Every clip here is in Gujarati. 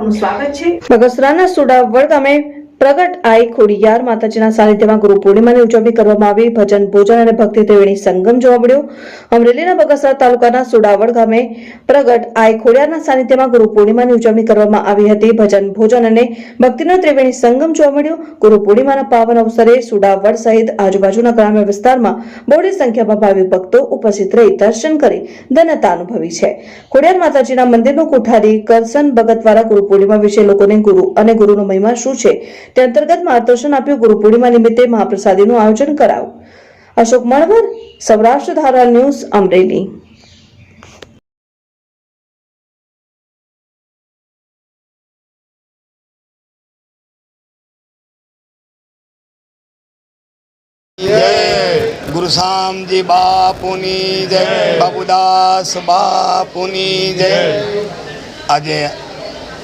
આપનું સ્વાગત છે। બગસરાના સુડાવડ ગામે પ્રગટ આઈ ખોડિયાર માતાજીના સાનિધ્યમાં ગુરુ પૂર્ણિમાની ઉજવણી કરવામાં આવી। ભજન, ભોજન અને ભક્તિ ત્રિવેણી સંગમ જોવા મળ્યો। અમરેલીના બગસરા તાલુકાના સુડાવડ ગામે પ્રગટ આઈ ખોડિયારના સાનિધ્યમાં ગુરુ પૂર્ણિમાની ઉજવણી કરવામાં આવી હતી। ભજન, ભોજન અને ભક્તિનો ત્રિવેણી સંગમ જોવા મળ્યો। ગુરુ પૂર્ણિમાના પાવન અવસરે સુડાવડ સહિત આજુબાજુના ગ્રામ્ય વિસ્તારમાં બહોળી સંખ્યામાં ભાવિ ભક્તો ઉપસ્થિત રહી દર્શન કરી ધન્યતા અનુભવી છે। ખોડિયાર માતાજીના મંદિરનો કોઠારી કરસન ભગત દ્વારા ગુરુ પૂર્ણિમા વિશે લોકોને ગુરુ અને ગુરુનો મહિમા શું છે તે અંતર્ગત માર્ગદર્શન આપ્યું। ગુરુ પૂર્ણિમા નિમિત્તે મહાપ્રસાદીનું આયોજન કરાયું। અશોક મણવર, સૌરાષ્ટ્ર ધારા ન્યૂઝ, અમરેલી। गुरु शामजी बापूनी जय, बाबूदास बापूनी जय। आज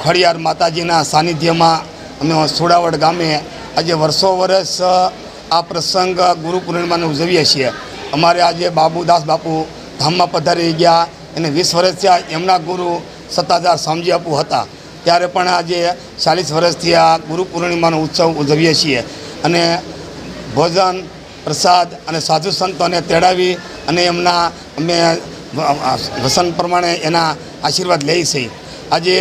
खड़ियार माताजीना सानिध्यमां अमे सुडावड गामे आज वर्षो वर्ष आ प्रसंग गुरु पूर्णिमाने उजवीए छीए। अमारे आज बाबूदास बापू धाममां पधारी गया अने 20 वर्ष थया। एमना गुरु सत्ताधार शामजी बापू हता त्यारे पण आज 40 वर्षथी आ गुरु पूर्णिमानो उत्सव उजवीए छीए अने भोजन, प्रसाद અને સાધુ સંતોને તેડાવી અને એમના અમે વસન પ્રમાણે એના આશીર્વાદ લઈ છે। આજે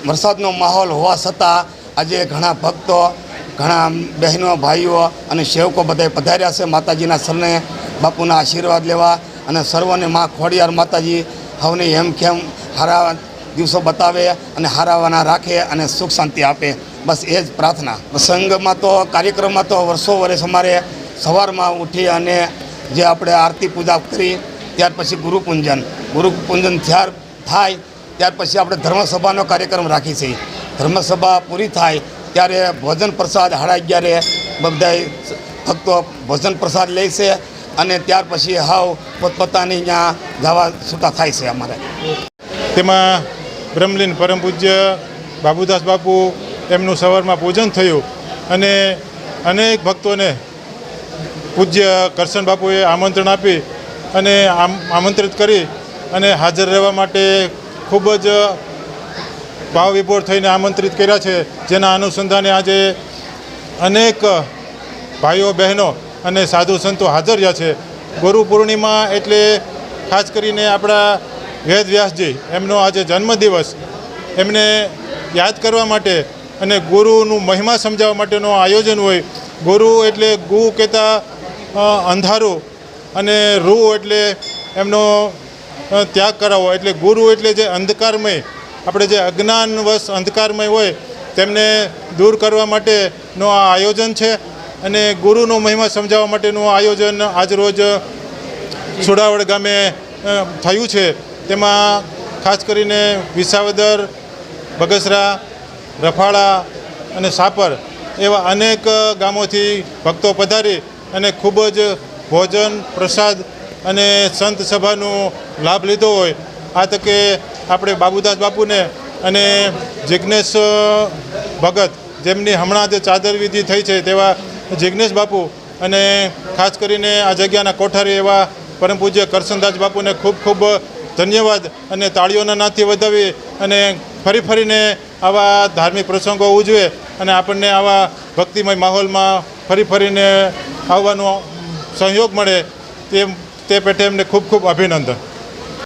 વરસાદનો માહોલ હોવા છતાં આજે ઘણા ભક્તો, ઘણા બહેનો, ભાઈઓ અને સેવકો બધા પધાર્યા છે માતાજીના શરણે બાપુના આશીર્વાદ લેવા અને સર્વને માં ખોડિયાર માતાજી હવને હેમખેમ હારા દિવસો બતાવે અને હારાવાના રાખે અને સુખ શાંતિ આપે, બસ એ જ પ્રાર્થના। પ્રસંગમાં તો કાર્યક્રમમાં તો વર્ષો વર્ષ અમારે સવારમાં ઉઠી અને જે આપણે આરતી પૂજા કરી ત્યાર પછી ગુરુપૂંજન થાય ત્યાર પછી આપણે ધર્મસભાનો કાર્યક્રમ રાખી છે। ધર્મસભા પૂરી થાય ત્યારે ભોજન પ્રસાદ 11:30 બધાય ભક્તો ભોજન પ્રસાદ લે છે અને ત્યાર પછી હાવ પોતપોતાની ત્યાં જવા છૂટા થાય છે અમારે। તેમાં બ્રહ્મલીન પરમ પૂજ્ય બાબુદાસ બાપુ એમનું સવારમાં પૂજન થયું અને અનેક ભક્તોને પૂજ્ય કરશન બાપુએ આમંત્રણ આપી અને આમંત્રિત કરી અને હાજર રહેવા માટે ખૂબ જ ભાવવિભોર થઈને આમંત્રિત કર્યા છે। જેના અનુસંધાને આજે અનેક ભાઈઓ, બહેનો અને સાધુ સંતો હાજર રહ્યા છે। ગુરુ પૂર્ણિમા એટલે ખાસ કરીને આપણા વેદ વ્યાસજી એમનો આજે જન્મદિવસ, એમને યાદ કરવા માટે અને ગુરુનું મહિમા સમજાવવા માટેનું આયોજન હોય। ગુરુ એટલે ગુ કહેતા અંધારું અને રૂ એટલે એમનો ત્યાગ કરાવવો, એટલે ગુરુ એટલે જે અંધકારમય, આપણે જે અજ્ઞાનવશ અંધકારમય હોય તેમને દૂર કરવા માટેનું આ આયોજન છે અને ગુરુનો મહિમા સમજાવવા માટેનું આયોજન આજરોજ સુડાવડ ગામે થયું છે। તેમાં ખાસ કરીને વિસાવદર, બગસરા, રફાળા અને સાપર એવા અનેક ગામોથી ભક્તો પધારી અને ખૂબ જ ભોજન, પ્રસાદ અને સંત સભાનો લાભ લીધો હોય। આ તકે આપણે બાબુદાસ બાપુને અને જિજ્ઞેશ ભગત, જેમની હમણાં જ ચાદર વિધિ થઈ છે તેવા જિજ્ઞેશ બાપુ અને ખાસ કરીને આ જગ્યાના કોઠારી એવા પરમ પૂજ્ય કરશનદાસ બાપુને ખૂબ ખૂબ ધન્યવાદ અને તાળીઓના નાદથી વધાવી અને ફરીને આવા ધાર્મિક પ્રસંગો ઉજવે અને આપણને આવા ભક્તિમય માહોલમાં ફરીને આવવાનો સહયોગ મળે તે પેટે એમને ખૂબ ખૂબ અભિનંદન।